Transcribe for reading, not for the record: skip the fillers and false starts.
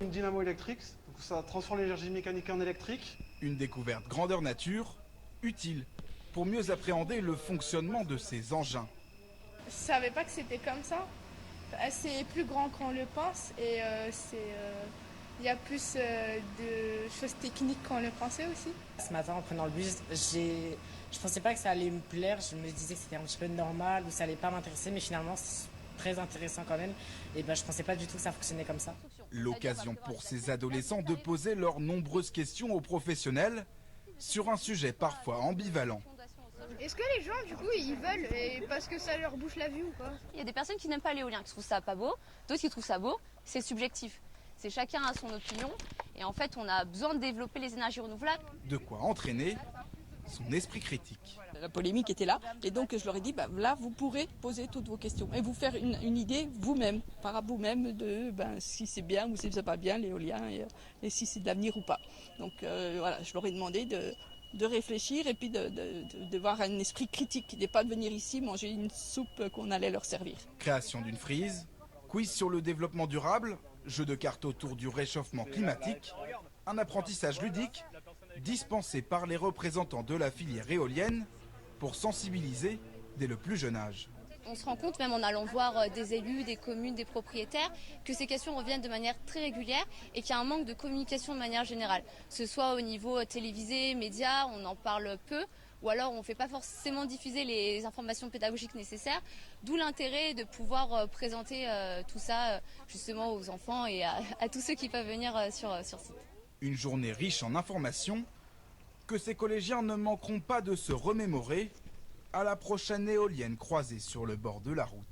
Une dynamo électrique, donc ça transforme l'énergie mécanique en électrique. Une découverte grandeur nature, utile pour mieux appréhender le fonctionnement de ces engins. Je savais pas que c'était comme ça. C'est plus grand qu'on le pense et il y a plus de choses techniques qu'on le pensait aussi. Ce matin, en prenant le bus, je pensais pas que ça allait me plaire. Je me disais que c'était un petit peu normal ou ça allait pas m'intéresser, mais finalement, c'est très intéressant quand même. Et ben, je pensais pas du tout que ça fonctionnait comme ça. L'occasion pour ces adolescents de poser leurs nombreuses questions aux professionnels sur un sujet parfois ambivalent. Est-ce que les gens, du coup, ils veulent parce que ça leur bouche la vue ou quoi? Il y a des personnes qui n'aiment pas l'éolien, qui trouvent ça pas beau, d'autres qui trouvent ça beau. C'est subjectif. C'est chacun a son opinion. Et en fait, on a besoin de développer les énergies renouvelables. De quoi entraîner son esprit critique. La polémique était là, et donc je leur ai dit, là, vous pourrez poser toutes vos questions et vous faire une idée vous-même, par rapport à vous-même, de si c'est bien ou si c'est pas bien l'éolien, et si c'est de l'avenir ou pas. Donc voilà, je leur ai demandé de réfléchir et puis de voir un esprit critique, de pas de venir ici manger une soupe qu'on allait leur servir. Création d'une frise, quiz sur le développement durable, jeu de cartes autour du réchauffement climatique, un apprentissage ludique dispensé par les représentants de la filière éolienne pour sensibiliser dès le plus jeune âge. On se rend compte, même en allant voir des élus, des communes, des propriétaires, que ces questions reviennent de manière très régulière et qu'il y a un manque de communication de manière générale. Que ce soit au niveau télévisé, médias, on en parle peu, ou alors on ne fait pas forcément diffuser les informations pédagogiques nécessaires, d'où l'intérêt de pouvoir présenter tout ça justement aux enfants et à tous ceux qui peuvent venir sur site. Une journée riche en informations que ces collégiens ne manqueront pas de se remémorer à la prochaine éolienne croisée sur le bord de la route.